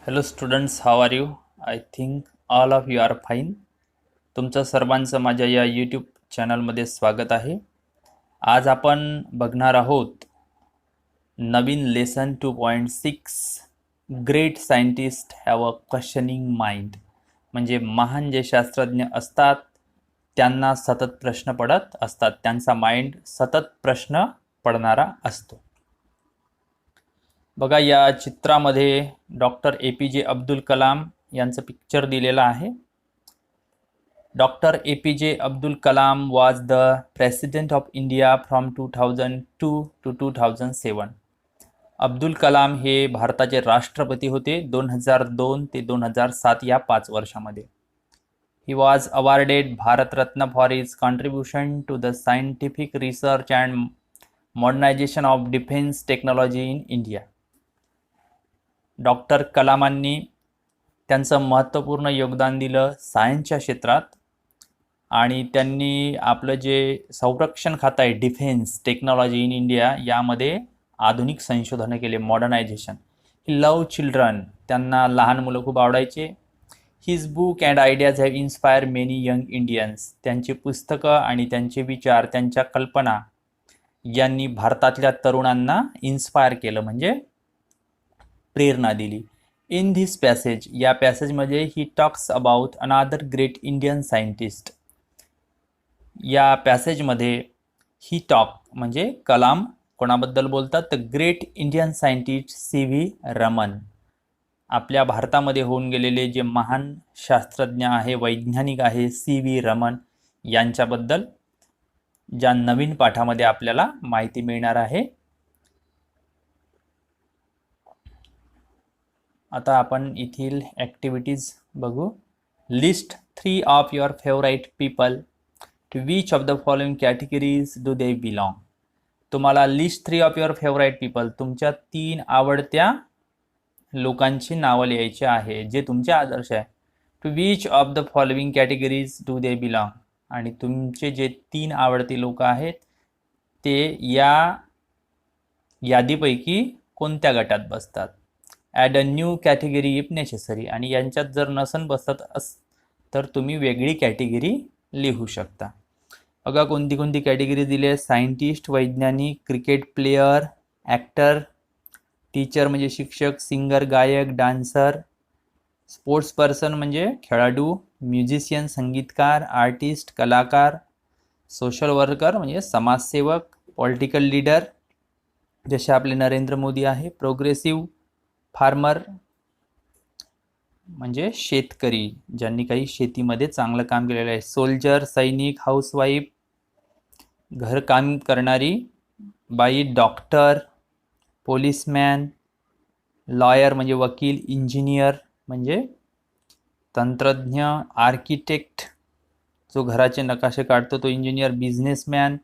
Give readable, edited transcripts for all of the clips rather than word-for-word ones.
Hello students, how are you? I think all of you are fine. तुमचं सर्वांचं माझ्या या यूट्यूब चॅनलमध्ये स्वागत आहे. आज आपण बघणार आहोत नवीन lesson 2.6 great scientist have a questioning mind. म्हणजे महान जे शास्त्रज्ञ असतात त्यांना सतत प्रश्न पडत असतात, त्यांचा माइंड सतत प्रश्न पडणारा असतो. बघा, या चित्रामध्ये डॉक्टर APJ अब्दुल कलाम यांचं पिक्चर दिलेलं आहे. Doctor APJ Abdul Kalam was the president of India from 2002 to 2007. Abdul Kalam हे भारताचे राष्ट्रपती होते 2002 ते 2007 या 5 वर्षामध्ये. He was awarded Bharat Ratna for his contribution to the scientific research and modernisation of defence technology in India. Doctor कलामांनी त्यांचं महत्त्वपूर्ण योगदान दिलं सायन्सच्या क्षेत्रात, आणि त्यांनी आपलं जे संरक्षण खातं आहे डिफेन्स टेक्नॉलॉजी इन इंडिया यामध्ये आधुनिक संशोधनं केले, मॉडर्नायझेशन. ही लव चिल्ड्रन, त्यांना लहान मुलं खूप आवडायचे. His book and ideas have inspire many young Indians. त्यांची पुस्तकं आणि त्यांचे विचार, त्यांच्या कल्पना यांनी भारतातल्या तरुणांना इन्स्पायर केलं, म्हणजे प्रेरणा दिली. इन धिस पॅसेज, या पॅसेजमध्ये ही टॉक्स अबाउट अनादर ग्रेट इंडियन सायंटिस्ट. या पॅसेजमध्ये ही टॉक म्हणजे कलाम कोणाबद्दल बोलतात तर great Indian scientist CV Raman. आपल्या भारतामध्ये होऊन गेलेले जे महान शास्त्रज्ञ आहे, वैज्ञानिक आहे CV रमन यांच्याबद्दल ज्या नवीन पाठामध्ये आपल्याला माहिती मिळणार आहे. आता आपण इथील ॲक्टिव्हिटीज बघू. List 3 of your favourite people. To which of the following categories do they belong. तुम्हाला list 3 of your favourite people, तुमच्या 3 आवडत्या लोकांची नावं लिहायची आहे जे तुमचे आदर्श आहे. To which of the following categories do they belong, आणि तुमचे जे 3 आवडते लोक आहेत ते या यादीपैकी कोणत्या गटात बसतात. Add a new category if necessary, आणि यांच्यात जर नसन बसत तर तुम्ही वेगळी कॅटेगरी लिहू शकता. बघा कोणती कोणती कॅटेगरी दिली आहे. सायंटिस्ट वैज्ञानिक, क्रिकेट प्लेयर, ॲक्टर, टीचर म्हणजे शिक्षक, सिंगर गायक डान्सर, स्पोर्ट्स पर्सन म्हणजे खेळाडू, म्युझिशियन संगीतकार, आर्टिस्ट कलाकार, सोशल वर्कर म्हणजे समाजसेवक, पॉलिटिकल लीडर जसे आपले नरेंद्र मोदी आहे, प्रोग्रेसिव्ह फार्मर म्हणजे शेतकरी ज्यांनी काही शेतीमध्ये चांगलं काम केलेलं आहे, सोल्जर सैनिक, हाऊसवाईफ घरकाम करणारी बाई, डॉक्टर, पोलिसमॅन, लॉयर म्हणजे वकील, इंजिनियर म्हणजे तंत्रज्ञ, आर्किटेक्ट जो घराचे नकाशे काढतो तो इंजिनियर, बिझनेसमॅन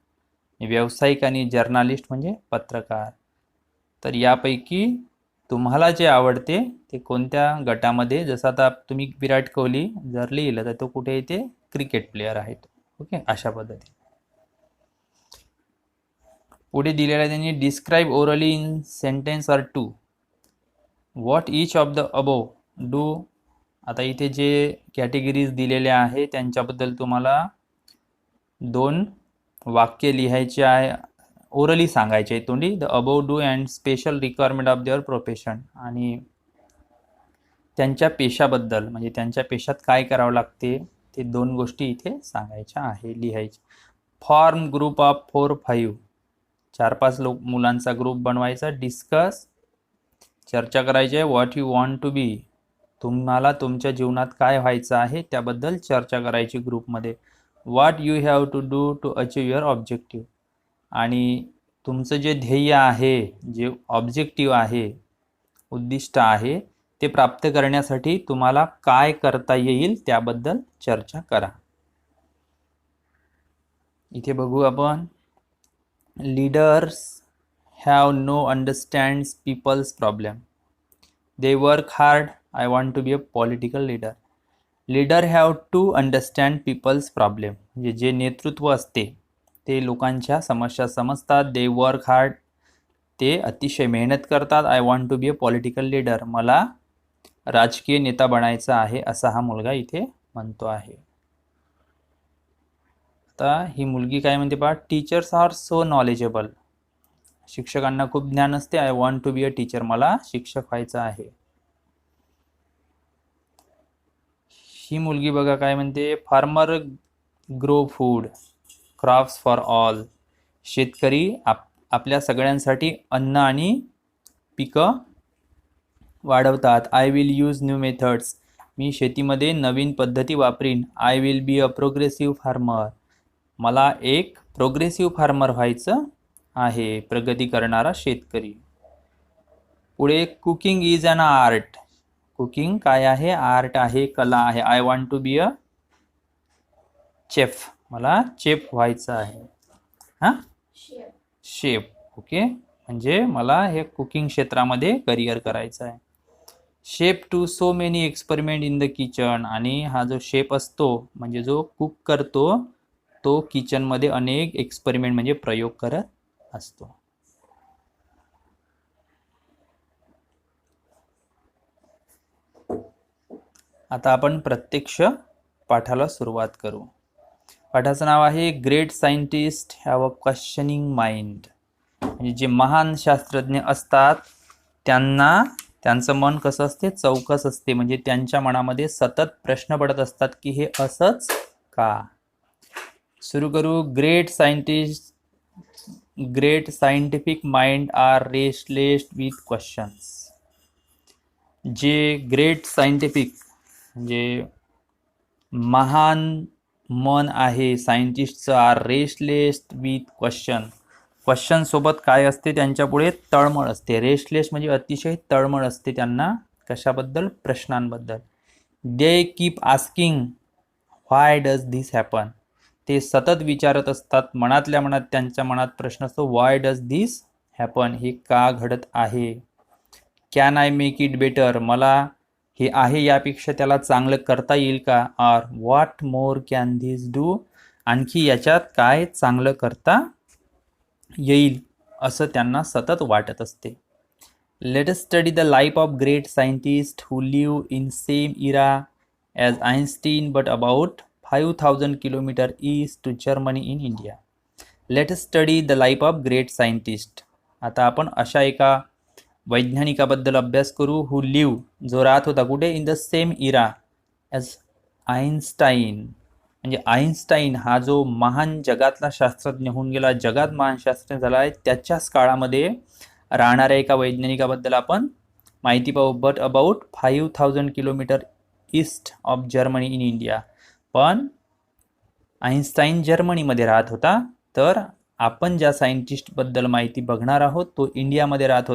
व्यावसायिक, आणि जर्नालिस्ट म्हणजे पत्रकार. तर यापैकी तुम्हाला जे आवडते ते कोणत्या गटामध्ये, जसं आता तुम्ही विराट कोहली जर लिहिलं तर तो कुठे येते, क्रिकेट प्लेयर आहे तो. ओके, अशा पद्धतीने. पुढे दिलेला आहे त्यांनी describe orally in sentence or to what each of the above do. आता इथे जे कॅटेगरीज दिलेल्या आहे त्यांच्याबद्दल तुम्हाला 2 वाक्य लिहायचे आहे, ओरली सांगायचे आहे तोंडी. The above do and special requirement of their profession, आणि त्यांच्या पेशाबद्दल म्हणजे त्यांच्या पेशात काय करावं लागते ते 2 गोष्टी इथे सांगायच्या आहे, लिहायच्या. फॉर्म ग्रुप ऑफ 4-5, 4-5 मुलांचा ग्रुप बनवायचा. डिस्कस, चर्चा करायची आहे. व्हॉट यू वॉन्ट टू बी, तुम्हाला तुमच्या जीवनात काय व्हायचं आहे त्याबद्दल चर्चा करायची ग्रुपमध्ये. What you have to do to achieve your objective, आणि तुमचं जे ध्येय आहे, जे ऑब्जेक्टिव्ह आहे, उद्दिष्ट आहे, ते प्राप्त करण्यासाठी तुम्हाला काय करता येईल त्याबद्दल चर्चा करा. इथे बघू आपण. Leaders have no understands people's problem. They work hard. I want to be a political leader. Leader have to understand people's problem, म्हणजे जे नेतृत्व असते ते लोकांच्या समस्या समजतात. दे वर्क हार्ड, ते अतिशय मेहनत करतात. I want to be a political leader, मला राजकीय नेता बनायचा आहे असा हा मुलगा इथे म्हणतो आहे. आता ही मुलगी काय म्हणते पहा, टीचर्स आर सो नॉलेजेबल. शिक्षकांना खूप ज्ञान असते. I want to be a teacher. मला शिक्षक व्हायचं आहे. ही मुलगी बघा काय म्हणते, farmer grow food crops for all. शेतकरी आपल्या सगळ्यांसाठी अन्न आणि पिकं वाढवतात. I will use new methods. मी शेतीमध्ये नवीन पद्धती वापरीन. I will be a progressive farmer. मला एक प्रोग्रेसिव्ह फार्मर व्हायचं आहे, प्रगती करणारा शेतकरी. पुढे cooking is an art. Cooking काय आहे? आर्ट आहे, कला आहे. I want to be a chef. मला चेफ व्हायचं आहे. हां, शेफ. ओके, म्हणजे मला हे कुकिंग क्षेत्रामध्ये करिअर करायचं आहे. Chef to so many experiment in the kitchen. आणि हा जो शेफ असतो म्हणजे जो कुक करतो तो किचनमध्ये अनेक एक्सपेरिमेंट म्हणजे प्रयोग करत असतो. आता आपण प्रत्यक्ष पाठाला सुरुवात करू. पाठाचं नाव आहे great scientist have a questioning mind. म्हणजे जे महान शास्त्रज्ञ असतात त्यांचं मन कसं असते? चौकस असते. म्हणजे त्यांच्या मनामध्ये सतत प्रश्न पडत असतात की हे असंच का. सुरू करू. Great scientific mind are restless with questions. जे ग्रेट सायंटिफिक म्हणजे महान मन आहे सायंटिस्टचं, आर रेस्टलेस विथ क्वेश्चन सोबत काय असते? त्यांच्यापुढे तळमळ असते. रेस्टलेस म्हणजे अतिशय तळमळ असते त्यांना. कशाबद्दल? प्रश्नांबद्दल. They keep asking why does this happen. ते सतत विचारत असतात. मनातल्या मनात त्यांच्या मनात प्रश्न असतो, व्हाय डज धिस हॅपन. हे का घडत आहे? Can I make it better. मला हे आहे यापेक्षा त्याला चांगलं करता येईल का? Or what more can this do. आणखी याच्यात काय चांगलं करता येईल असं त्यांना सतत वाटत असते. Let us study the life of great scientist who live in same era as Einstein but about 5000 kilometre east to Germany in India. Let us study the life of great scientist. आता आपण अशा एका वैज्ञानिकाबद्दल अभ्यास करू. हू leave, जो राहत होता कुठे? In the same era as Einstein. म्हणजे आइन्स्टाईन हा जो महान जगातला शास्त्रज्ञ होऊन गेला, जगात महान शास्त्रज्ञ झाला आहे, त्याच्याच काळामध्ये राहणाऱ्या एका वैज्ञानिकाबद्दल आपण माहिती पाहू. But about 5000 kilometre east of Germany in India. पण आइन्स्टाईन जर्मनीमध्ये राहत होता, तर आपण ज्या सायंटिस्टबद्दल माहिती बघणार आहोत तो इंडियामध्ये राहत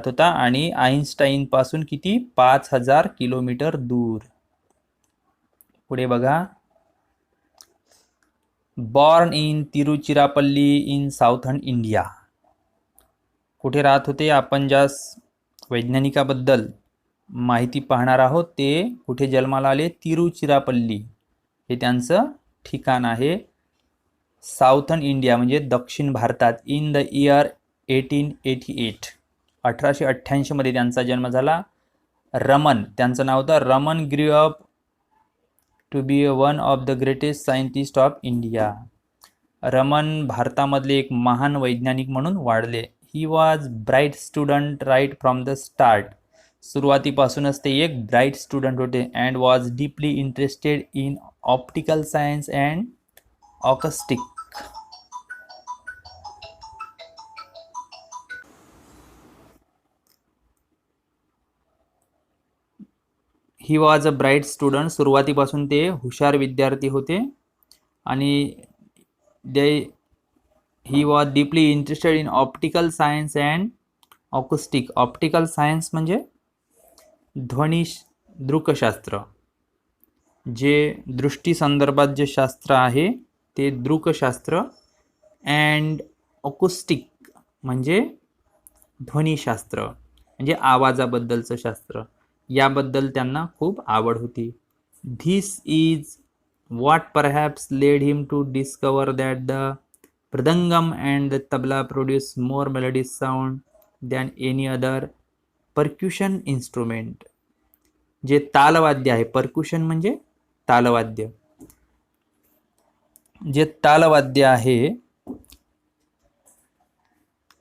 होता आणि आइन्स्टाईन पासून किती? 5000 किलोमीटर दूर. पुढे बघा. Born in Tiruchirappalli in Southern India. कुठे राहत होते? आपण ज्या वैज्ञानिकाबद्दल माहिती पाहणार आहोत ते कुठे जन्माला आले? तिरुचिरापल्ली हे त्यांचं ठिकाण आहे. साऊथर्न इंडिया म्हणजे दक्षिण भारतात. In the year 1888. 1888 मध्ये त्यांचा जन्म झाला. रमन, त्यांचं नाव होतं Raman, grew up to be one of the greatest scientist of India. Raman भारतामधले एक महान वैज्ञानिक म्हणून वाढले. He was bright student right from the start. सुरुवातीपासूनच ते एक ब्राईट स्टुडंट होते. And was deeply interested in optical science and acoustic. He was a bright student. सुरुवातीपासून ते हुशार विद्यार्थी होते. आणि he was deeply interested in optical science and acoustic. Optical science म्हणजे दृकशास्त्र. जे दृष्टी संदर्भात जे शास्त्र आहे ते दृकशास्त्र. अँड ऑकुस्टिक म्हणजे ध्वनिशास्त्र, म्हणजे आवाजाबद्दलचं शास्त्र. याबद्दल त्यांना खूप आवड होती. This is what perhaps led him to discover that the mridangam and the tabla produce more melodious sound than any other percussion instrument. जे तालवाद्य आहे, परकुशन म्हणजे तालवाद्य, जे तालवाद्य आहे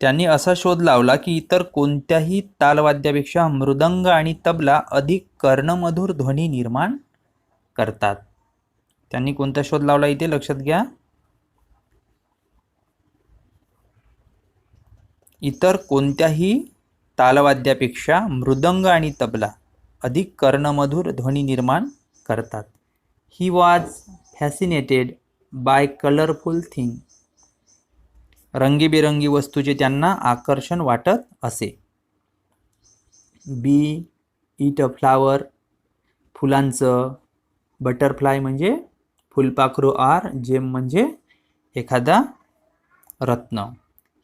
त्यांनी असा शोध लावला की इतर कोणत्याही तालवाद्यापेक्षा मृदंग आणि तबला अधिक कर्णमधुर ध्वनी निर्माण करतात. त्यांनी कोणता शोध लावला इथे लक्षात घ्या. इतर कोणत्याही तालवाद्यापेक्षा मृदंग आणि तबला अधिक कर्णमधुर ध्वनी निर्माण करतात. He was fascinated by colourful thing. रंगीबेरंगी वस्तूचे त्यांना आकर्षण वाटत असे. बी इट अ फ्लावर, फुलांचं. बटरफ्लाय म्हणजे फुलपाखरू. आर जेम म्हणजे एखादा रत्न.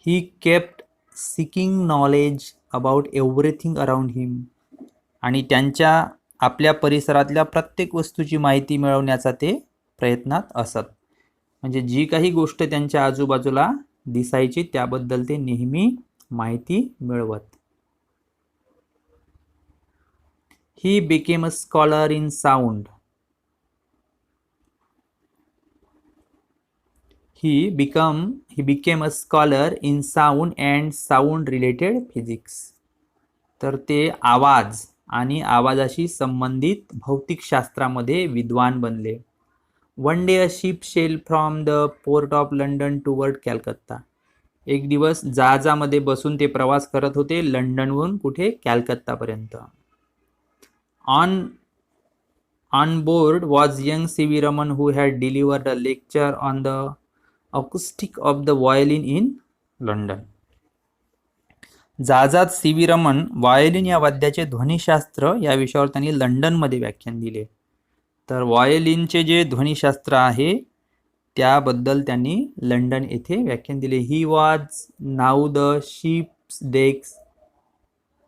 He kept seeking knowledge about everything around him. आणि त्यांच्या आपल्या परिसरातल्या प्रत्येक वस्तूची माहिती मिळवण्याचा ते प्रयत्नात असत. म्हणजे जी काही गोष्ट त्यांच्या आजूबाजूला दिसायची त्याबद्दल ते नेहमी माहिती मिळवत. He became a scholar in sound. He became a scholar in sound and sound related physics. तर ते आवाज आणि आवाजाशी संबंधित भौतिकशास्त्रामध्ये विद्वान बनले. One day a ship sail from the port of London toward Calcutta. एक दिवस जहाजामध्ये बसून ते प्रवास करत होते लंडनहून कुठे, कॅलकत्तापर्यंत. On board was young C.V. Raman who had delivered a lecture on the acoustic of the violin in London. जहाजात C.V. Raman violin या वाद्याचे ध्वनिशास्त्र या विषयावर त्यांनी लंडनमध्ये व्याख्यान दिले. तर व्हायोलिनचे जे ध्वनिशास्त्र आहे त्याबद्दल त्यांनी लंडन येथे व्याख्यान दिले. He was now the ship's decks.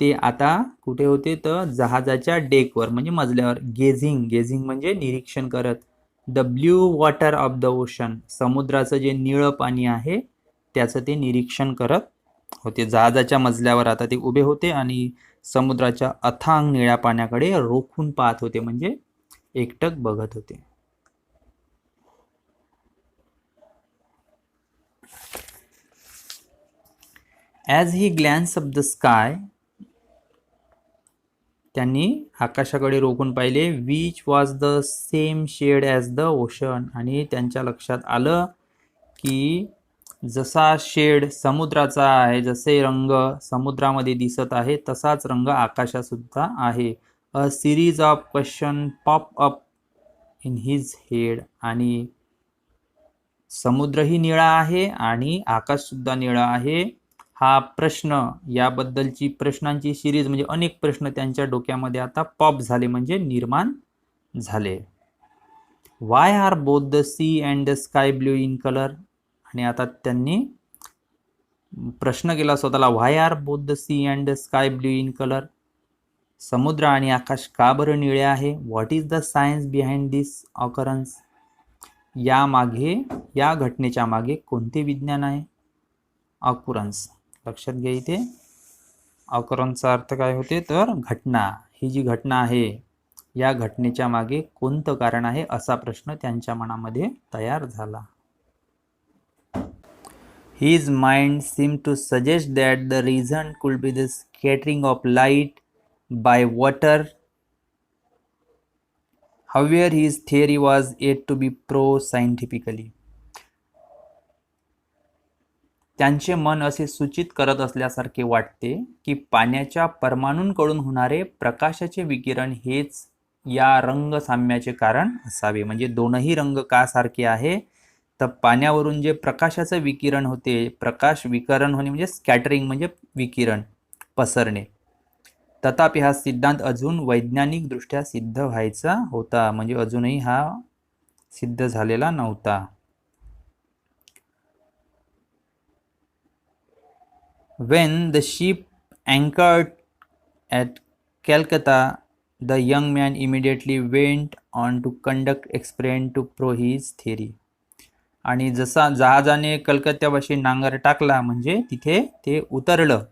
ते आता कुठे होते तर जहाजाच्या डेकवर म्हणजे मजल्यावर. गेझिंग म्हणजे निरीक्षण करत. The blue water of the ocean. समुद्राचं जे निळं पाणी आहे त्याचं ते निरीक्षण करत होते. जहाजाच्या मजल्यावर आता ते उभे होते आणि समुद्राच्या अथांग निळ्या पाण्याकडे रोखून पाहत होते, म्हणजे एकटक बघत होते. As he glance of the sky. त्यांनी आकाशाकडे रोखून पाहिले. Which was the same shade as the ocean. आणि त्यांच्या लक्षात आलं की जसा शेड समुद्राचा आहे, जसे रंग समुद्रामध्ये दिसत आहे तसाच रंग आकाशासुद्धा आहे. अ series of question pop up in his head. आणि समुद्रही निळा आहे आणि आकाशसुद्धा निळा आहे. हा प्रश्न, याबद्दलची प्रश्नांची सिरीज म्हणजे अनेक प्रश्न त्यांच्या डोक्यामध्ये आता पॉप झाले, म्हणजे निर्माण झाले. Why are both the sea and the sky blue in colour. आणि आता त्यांनी प्रश्न केला स्वतःला, why are both the sea and the sky blue in colour. समुद्र आणि आकाश का बरं निळे आहे. What is the science behind this occurrence. या घटनेच्या मागे कोणते विज्ञान आहे. ऑकरन्स लक्षात घ्या इथे. ऑकरन्सचा अर्थ काय होते तर घटना. ही जी घटना आहे या घटनेच्या मागे कोणतं कारण आहे असा प्रश्न त्यांच्या मनामध्ये तयार झाला. His mind seemed to suggest that the reason could be the scattering of light by water. However, his theory was yet to be proved scientifically. त्यांचे मन असे सूचित करत असल्यासारखे वाटते की पाण्याच्या परमाणूंकडून होणारे प्रकाशाचे विकिरण हेच या रंग साम्याचे कारण असावे. म्हणजे दोनही रंग का सारखे आहे तर पाण्यावरून जे प्रकाशाचं विकिरण होते, प्रकाश विकरण होणे म्हणजे स्कॅटरिंग म्हणजे विकिरण पसरणे. तथापि हा सिद्धांत अजून वैज्ञानिकदृष्ट्या सिद्ध व्हायचा होता, म्हणजे अजूनही हा सिद्ध झालेला नव्हता. When the ship anchored at Calcutta, the young man immediately went on to conduct experiment to prove his theory. आणि जसा जहाजाने कलकत्त्यापाशी नांगर टाकला म्हणजे तिथे ते उतरलं,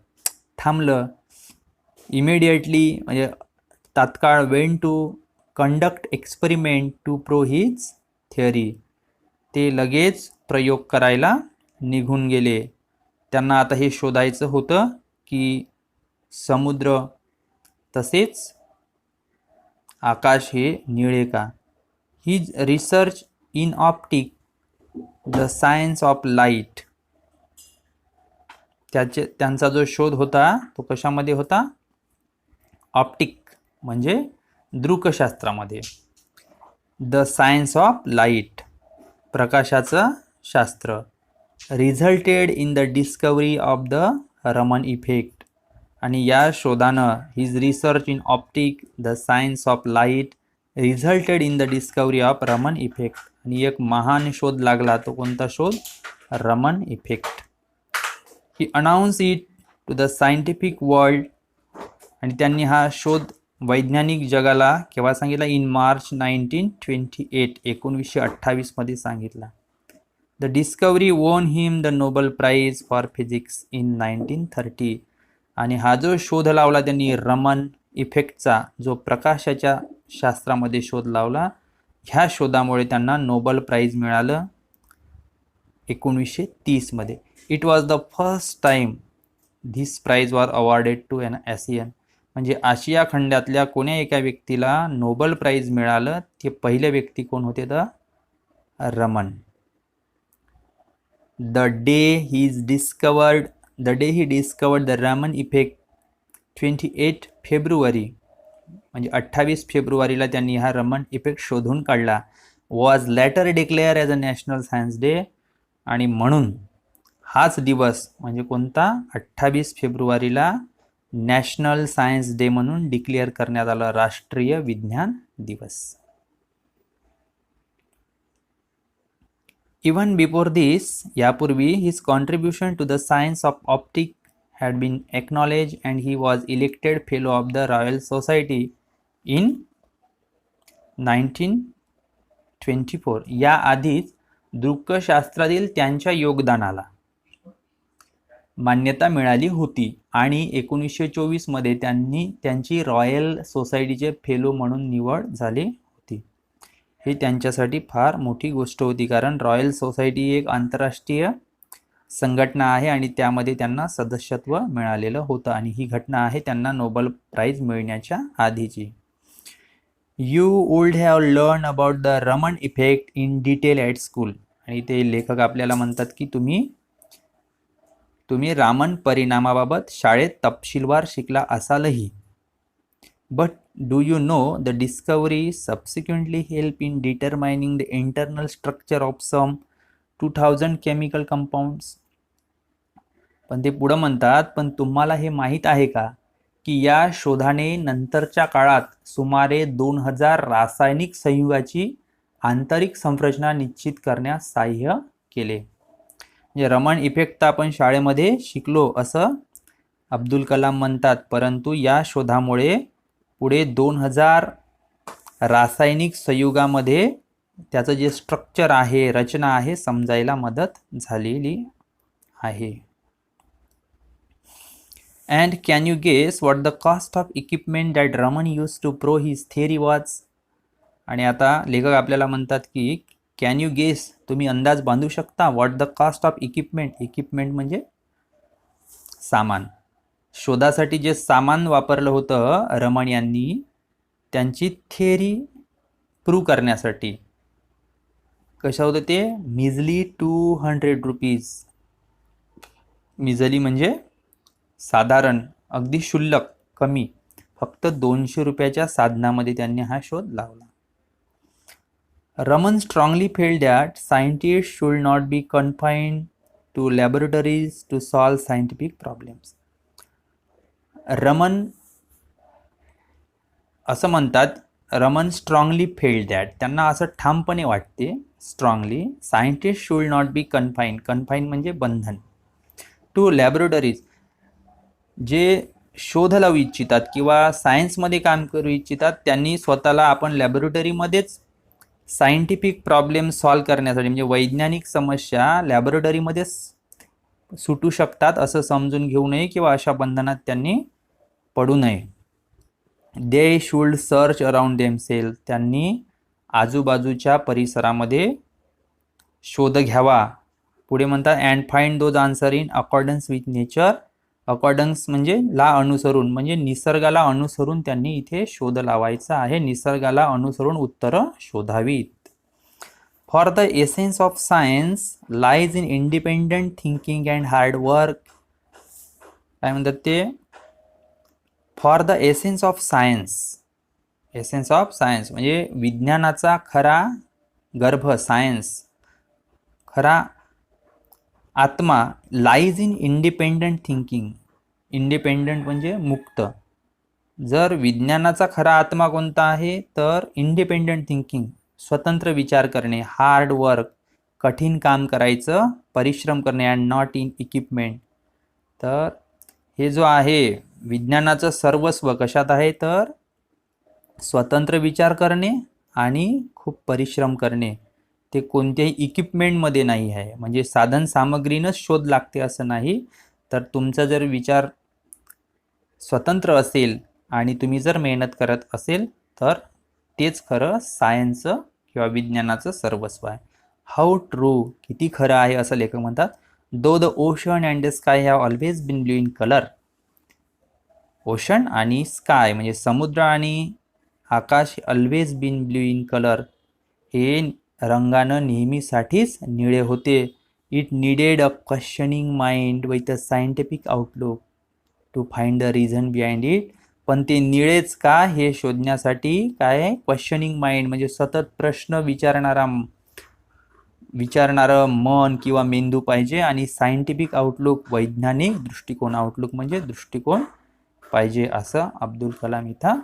थांबलं. इमिडिएटली म्हणजे तात्काळ went to conduct experiment to prove his theory. ते लगेच प्रयोग करायला निघून गेले. त्यांना आता हे शोधायचं होतं की समुद्र तसेच आकाश हे निळे का. His research in optic the science of light, त्यांचा जो शोध होता तो कशामध्ये होता? ऑप्टिक म्हणजे दृकशास्त्रामध्ये. द सायन्स ऑफ लाईट, प्रकाशाचं शास्त्र. Resulted in the discovery of the Raman effect, आणि या शोधानं his research in optic the science of light resulted in the discovery of Raman effect. आणि एक महान शोध लागला, तो कोणता शोध? Raman effect. He announce it to the scientific world, आणि त्यांनी हा शोध वैज्ञानिक जगाला केव्हा सांगितला? इन मार्च 1928, 1928 मध्ये सांगितला. The discovery won him the Nobel prize for physics in 1930. आणि हा जो शोध लावला त्यांनी रमन इफेक्टचा, जो प्रकाशाच्या शास्त्रामध्ये शोध लावला, ह्या शोधामुळे त्यांना नोबल प्राइज मिळालं 1930 मध्ये. It was the first time this prize was awarded to an Asian. म्हणजे आशिया खंडातल्या कोण्या एका व्यक्तीला नोबल प्राइज मिळालं, ते पहिले व्यक्ती कोण होते? तर Raman. The day he discovered the Raman effect 28 फेब्रुवारी, म्हणजे 28 फेब्रुवारीला त्यांनी हा रमन इफेक्ट शोधून काढला. Was later declare as a national science day, आणि म्हणून हाच दिवस म्हणजे कोणता? 28 फेब्रुवारीला नॅशनल सायन्स डे म्हणून डिक्लेअर करण्यात आलं, राष्ट्रीय विज्ञान दिवस. इवन बिफोर दिस, यापूर्वी his contribution to the science of optic had been acknowledged and he was elected fellow of the Royal Society in 1924. या आधीच दृकशास्त्रातील त्यांच्या योगदानाला मान्यता मिळाली होती आणि 1924 मध्ये त्यांची रॉयल सोसायटीचे फेलो म्हणून निवड झाली होती. ही त्यांच्यासाठी फार मोठी गोष्ट होती, कारण रॉयल सोसायटी एक आंतरराष्ट्रीय संघटना आहे आणि त्यामध्ये त्यांना सदस्यत्व मिळालेलं होतं, आणि ही घटना आहे त्यांना नोबल प्राइज मिळण्याच्या आधीची. You would have learn about the Raman effect in detail at school. आणि ते लेखक आपल्याला म्हणतात की तुम्ही रामन परिणामाबाबत शाळेत तपशीलवार शिकला असालही. But do you know the discovery subsequently help in determining the internal structure of some 2000 chemical compounds. पण ते पुढं म्हणतात, पण तुम्हाला हे माहीत आहे का की या शोधाने नंतरच्या काळात सुमारे 2000 रासायनिक संयुगाची आंतरिक संरचना निश्चित करण्यास सहाय्य केले. म्हणजे रमन इफेक्ट तर आपण शाळेमध्ये शिकलो असं अब्दुल कलाम म्हणतात, परंतु या शोधामुळे पुढे 2000 रासायनिक संयुगामध्ये त्याचं जे स्ट्रक्चर आहे, रचना आहे, समजायला मदत झालेली आहे. And can you guess what the cost of equipment that Raman use to prove his theory was. आणि आता लेखक आपल्याला म्हणतात की कॅन यू गेस, तुम्ही अंदाज बांधू शकता, what the cost of equipment. Equipment म्हणजे सामान. शोधासाठी जे सामान वापरलं होतं रमन यांनी त्यांची थिअरी प्रूव्ह करण्यासाठी, कशा होतं ते? मिजली 200 रुपीज. मिजली म्हणजे साधारण, अगदी शुल्लक, कमी, फक्त 200 रुपयाच्या साधनामध्ये त्यांनी हा शोध लावला. Raman strongly felt that scientist should not be confined to laboratories to solve scientific problems. Raman असं म्हणतात, रमन स्ट्रॉंगली फेल्ड दॅट, त्यांना असं ठामपणे वाटते, strongly, scientist should not B confine म्हणजे बंधन, टू लॅबोरेटरीज, जे शोध लावू इच्छितात किंवा सायन्समध्ये काम करू इच्छितात, त्यांनी स्वतःला आपण लॅबोरेटरीमध्येच सायंटिफिक प्रॉब्लेम सॉल्व करण्यासाठी, म्हणजे वैज्ञानिक समस्या लॅबोरेटरीमध्येच सुटू शकतात असं समजून घेऊ नये किंवा अशा बंधनात त्यांनी पडू नये. They should search around themselves, त्यांनी आजूबाजूच्या परिसरामध्ये शोध घ्यावा. पुढे म्हणतात and find those answer in accordance with nature. Accordance म्हणजे ला अनुसरून, म्हणजे निसर्गाला अनुसरून त्यांनी इथे शोध लावायचा आहे. निसर्गाला अनुसरून उत्तरं शोधावीत. For the essence of science lies in independent thinking and hard work. काय म्हणतात ते? For the essence of science. Essence of science म्हणजे विज्ञानाचा खरा गर्भ, सायन्स खरा आत्मा lies in independent thinking. Independent म्हणजे मुक्त. जर विज्ञानाचा खरा आत्मा कोणता आहे तर इंडिपेंडंट थिंकिंग, स्वतंत्र विचार करणे, हार्ड वर्क कठीण काम करायचं, परिश्रम करणे, अँड नॉट इन इक्विपमेंट. तर हे जो आहे विज्ञानाचं सर्वस्व कशात आहे तर स्वतंत्र विचार करणे आणि खूप परिश्रम करणे. ते कोणत्याही इक्विपमेंटमध्ये नाही आहे, म्हणजे साधन सामग्रीनंच शोध लागते असं नाही. तर तुमचा जर विचार स्वतंत्र असेल आणि तुम्ही जर मेहनत करत असेल तर तेच खरं सायन्सचं किंवा विज्ञानाचं सर्वस्व आहे. हाऊ ट्रू, किती खरं आहे असं लेखक म्हणतात. Though the ocean and the sky have always been blue in colour. Ocean आणि स्काय म्हणजे समुद्र आणि आकाश always been blue in colour, हे रंगानं नेहमीसाठीच निळे होते. It needed a questioning mind with a scientific outlook to find the reason behind it. पण ते निळेच का हे शोधण्यासाठी काय क्वेश्चनिंग माइंड म्हणजे सतत प्रश्न विचारणारं मन किंवा मेंदू पाहिजे, आणि सायंटिफिक आउटलुक वैज्ञानिक दृष्टिकोन, आउटलुक म्हणजे दृष्टिकोन पाहिजे असं अब्दुल कलाम इथं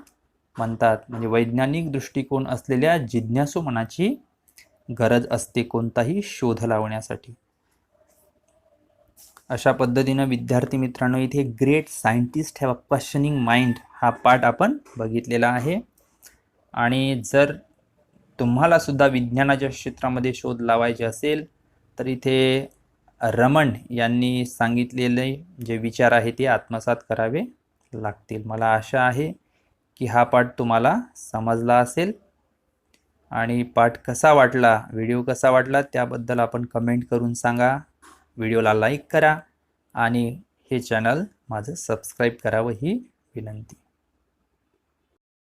म्हणतात. म्हणजे वैज्ञानिक दृष्टिकोन असलेल्या जिज्ञासू मनाची गरज असते कोणताही शोध लावण्यासाठी. अशा पद्धतीनं विद्यार्थी मित्रांनो इथे great scientist have a questioning mind हा पाठ आपण बघितलेला आहे. आणि जर तुम्हाला सुद्धा विज्ञानाच्या क्षेत्रामध्ये शोध लावायचे असेल तर इथे रमण यांनी सांगितलेले जे विचार आहे ते आत्मसात करावे लागतील. मला आशा आहे की हा पाठ तुम्हाला समजला असेल. आणि पाठ कसा वाटला, व्हिडिओ कसा वाटला त्याबद्दल आपण कमेंट करून सांगा. व्हिडिओला लाईक करा आणि हे चॅनल माझं सबस्क्राईब करावं ही विनंती.